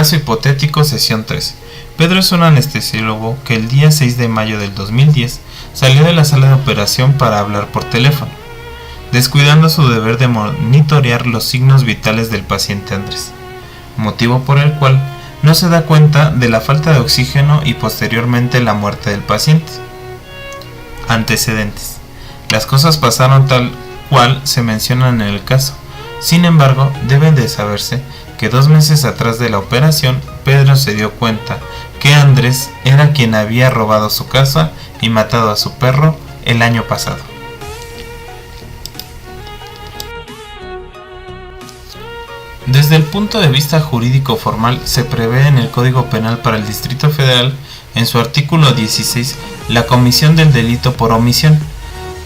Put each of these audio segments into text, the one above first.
Caso hipotético, sesión 3. Pedro es un anestesiólogo que el día 6 de mayo del 2010 salió de la sala de operación para hablar por teléfono, descuidando su deber de monitorear los signos vitales del paciente Andrés, motivo por el cual no se da cuenta de la falta de oxígeno y posteriormente la muerte del paciente. Antecedentes. Las cosas pasaron tal cual se mencionan en el caso. Sin embargo, deben de saberse que 2 meses atrás de la operación, Pedro se dio cuenta que Andrés era quien había robado su casa y matado a su perro el año pasado. Desde el punto de vista jurídico formal, se prevé en el Código Penal para el Distrito Federal, en su artículo 16, la comisión del delito por omisión.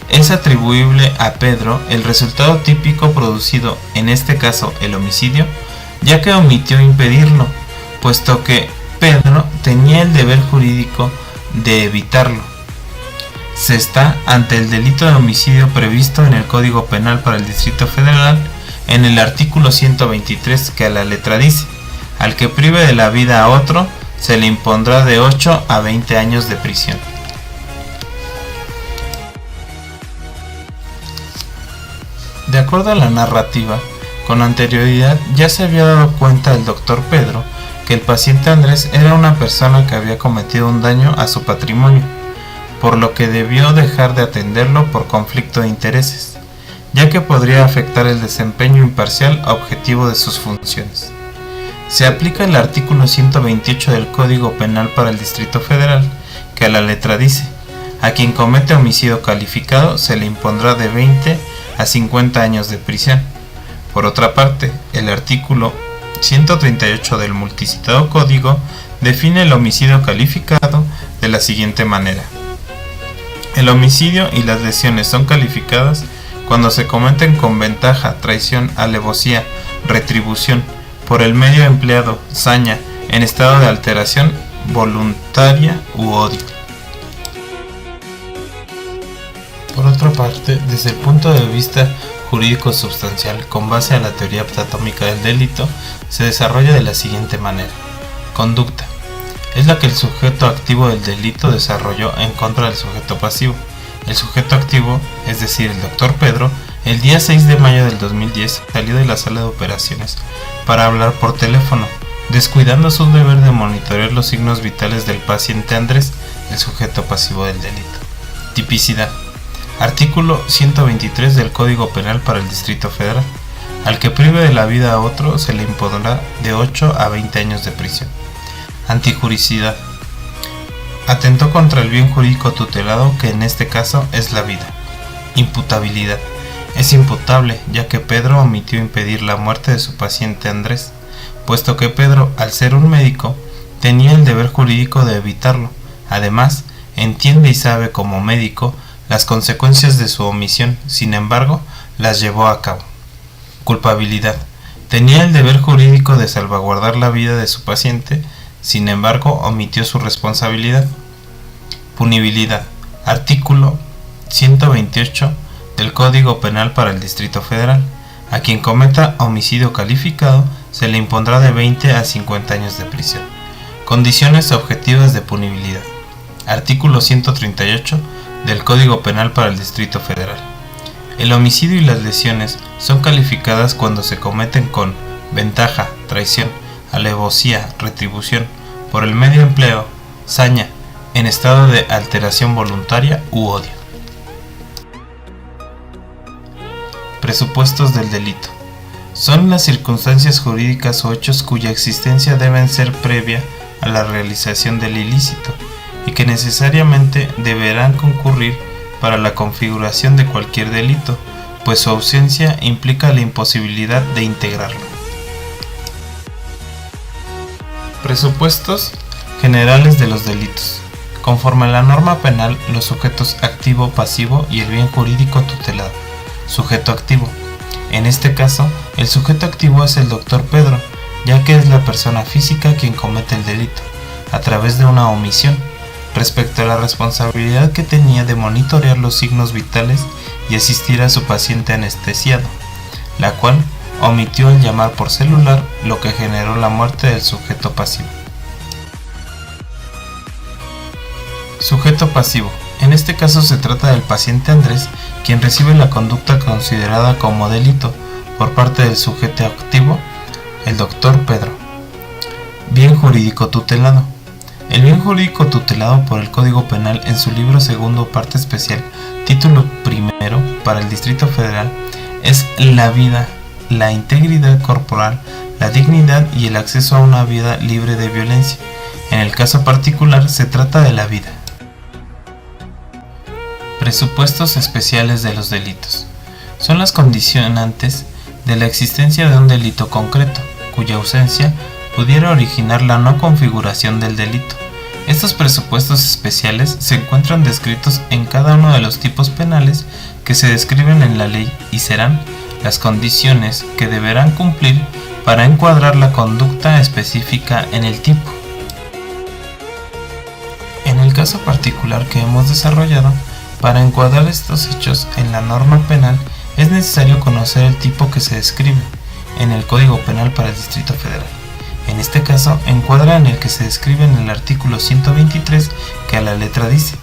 Es atribuible a Pedro el resultado típico producido, en este caso el homicidio, ya que omitió impedirlo, puesto que Pedro tenía el deber jurídico de evitarlo. Se está ante el delito de homicidio previsto en el Código Penal para el Distrito Federal, en el artículo 123, que a la letra dice: al que prive de la vida a otro, se le impondrá de 8 a 20 años de prisión. De acuerdo a la narrativa, con anterioridad ya se había dado cuenta el doctor Pedro que el paciente Andrés era una persona que había cometido un daño a su patrimonio, por lo que debió dejar de atenderlo por conflicto de intereses, ya que podría afectar el desempeño imparcial objetivo de sus funciones. Se aplica el artículo 128 del Código Penal para el Distrito Federal, que a la letra dice: a quien comete homicidio calificado se le impondrá de 20 a 50 años de prisión. Por otra parte, el artículo 138 del multicitado código define el homicidio calificado de la siguiente manera: el homicidio y las lesiones son calificadas cuando se cometen con ventaja, traición, alevosía, retribución, por el medio empleado, saña, en estado de alteración voluntaria u odio. Por otra parte, desde el punto de vista jurídico sustancial, con base a la teoría ptatómica del delito, se desarrolla de la siguiente manera. Conducta. Es la que el sujeto activo del delito desarrolló en contra del sujeto pasivo. El sujeto activo, es decir, el doctor Pedro, el día 6 de mayo del 2010 salió de la sala de operaciones para hablar por teléfono, descuidando su deber de monitorear los signos vitales del paciente Andrés, el sujeto pasivo del delito. Tipicidad. Artículo 123 del Código Penal para el Distrito Federal. Al que prive de la vida a otro se le impondrá de 8 a 20 años de prisión. Antijuricidad. Atentó contra el bien jurídico tutelado, que en este caso es la vida. Imputabilidad. Es imputable, ya que Pedro omitió impedir la muerte de su paciente Andrés, puesto que Pedro, al ser un médico, tenía el deber jurídico de evitarlo. Además, entiende y sabe como médico las consecuencias de su omisión, sin embargo, las llevó a cabo. Culpabilidad. Tenía el deber jurídico de salvaguardar la vida de su paciente, sin embargo, omitió su responsabilidad. Punibilidad. Artículo 128 del Código Penal para el Distrito Federal. A quien cometa homicidio calificado se le impondrá de 20 a 50 años de prisión. Condiciones objetivas de punibilidad. Artículo 138 del Código Penal para el Distrito Federal. El homicidio y las lesiones son calificadas cuando se cometen con ventaja, traición, alevosía, retribución, por el medio empleo, saña, en estado de alteración voluntaria u odio. Presupuestos del delito. Son las circunstancias jurídicas o hechos cuya existencia deben ser previa a la realización del ilícito y que necesariamente deberán concurrir para la configuración de cualquier delito, pues su ausencia implica la imposibilidad de integrarlo. Presupuestos generales de los delitos. Conforme a la norma penal, los sujetos activo, pasivo y el bien jurídico tutelado. Sujeto activo. En este caso, el sujeto activo es el doctor Pedro, ya que es la persona física quien comete el delito, a través de una omisión, respecto a la responsabilidad que tenía de monitorear los signos vitales y asistir a su paciente anestesiado, la cual omitió el llamar por celular, lo que generó la muerte del sujeto pasivo. Sujeto pasivo. En este caso se trata del paciente Andrés, quien recibe la conducta considerada como delito por parte del sujeto activo, el doctor Pedro. Bien jurídico tutelado. El bien jurídico tutelado por el Código Penal en su libro segundo, parte especial, título primero, para el Distrito Federal, es la vida, la integridad corporal, la dignidad y el acceso a una vida libre de violencia. En el caso particular se trata de la vida. Presupuestos especiales de los delitos. Son las condicionantes de la existencia de un delito concreto, cuya ausencia pudiera originar la no configuración del delito. Estos presupuestos especiales se encuentran descritos en cada uno de los tipos penales que se describen en la ley y serán las condiciones que deberán cumplir para encuadrar la conducta específica en el tipo. En el caso particular que hemos desarrollado, para encuadrar estos hechos en la norma penal es necesario conocer el tipo que se describe en el Código Penal para el Distrito Federal. En este caso, encuadra en el que se describe en el artículo 123, que a la letra dice: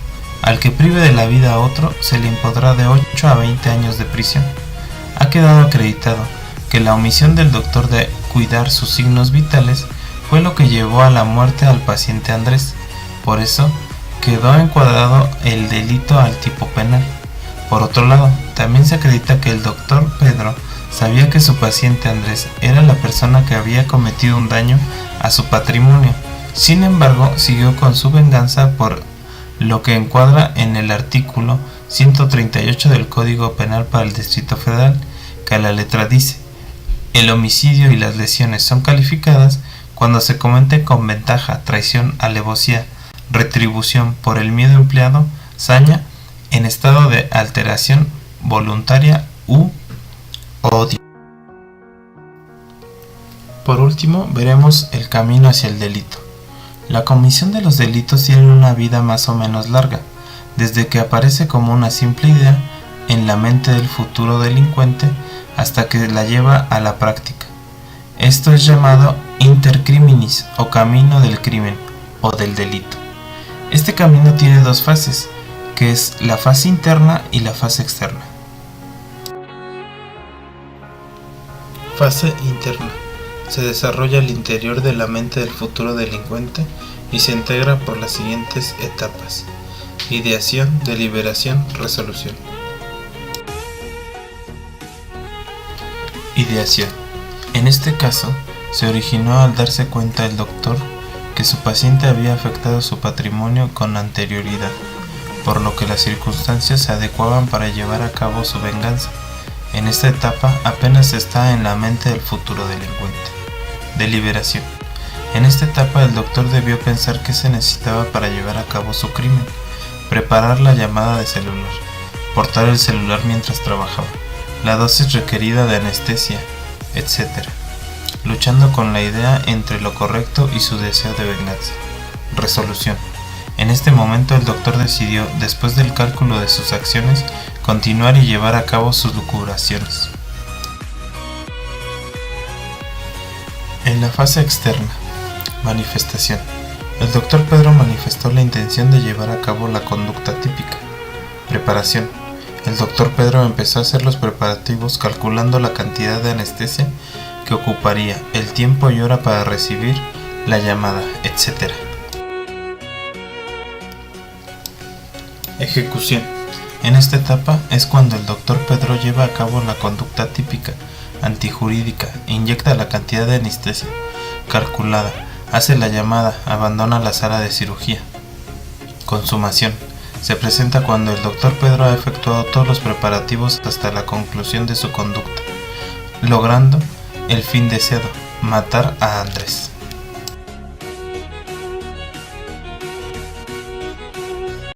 al que prive de la vida a otro se le impondrá de 8 a 20 años de prisión. Ha quedado acreditado que la omisión del doctor de cuidar sus signos vitales fue lo que llevó a la muerte al paciente Andrés. Por eso, quedó encuadrado el delito al tipo penal. Por otro lado, también se acredita que el doctor Pedro sabía que su paciente Andrés era la persona que había cometido un daño a su patrimonio. Sin embargo, siguió con su venganza, por lo que encuadra en el artículo 138 del Código Penal para el Distrito Federal, que a la letra dice: el homicidio y las lesiones son calificadas cuando se cometen con ventaja, traición, alevosía, retribución por el miedo empleado, saña, en estado de alteración voluntaria u odio. Por último, veremos el camino hacia el delito. La comisión de los delitos tiene una vida más o menos larga, desde que aparece como una simple idea en la mente del futuro delincuente hasta que la lleva a la práctica. Esto es llamado intercriminis, o camino del crimen o del delito. Este camino tiene dos fases, que es la fase interna y la fase externa. Fase interna. Se desarrolla al interior de la mente del futuro delincuente y se integra por las siguientes etapas: ideación, deliberación, resolución. Ideación. En este caso, se originó al darse cuenta el doctor que su paciente había afectado su patrimonio con anterioridad, por lo que las circunstancias se adecuaban para llevar a cabo su venganza. En esta etapa apenas está en la mente del futuro delincuente. Deliberación. En esta etapa el doctor debió pensar qué se necesitaba para llevar a cabo su crimen: preparar la llamada de celular, portar el celular mientras trabajaba, la dosis requerida de anestesia, etc., luchando con la idea entre lo correcto y su deseo de venganza. Resolución. En este momento el doctor decidió, después del cálculo de sus acciones, continuar y llevar a cabo sus lucubraciones. En la fase externa, manifestación. El doctor Pedro manifestó la intención de llevar a cabo la conducta típica. Preparación. El doctor Pedro empezó a hacer los preparativos calculando la cantidad de anestesia que ocuparía, el tiempo y hora para recibir la llamada, etc. Ejecución. En esta etapa es cuando el doctor Pedro lleva a cabo la conducta típica, antijurídica, inyecta la cantidad de anestesia calculada, hace la llamada, abandona la sala de cirugía. Consumación. Se presenta cuando el doctor Pedro ha efectuado todos los preparativos hasta la conclusión de su conducta, logrando el fin deseado: matar a Andrés.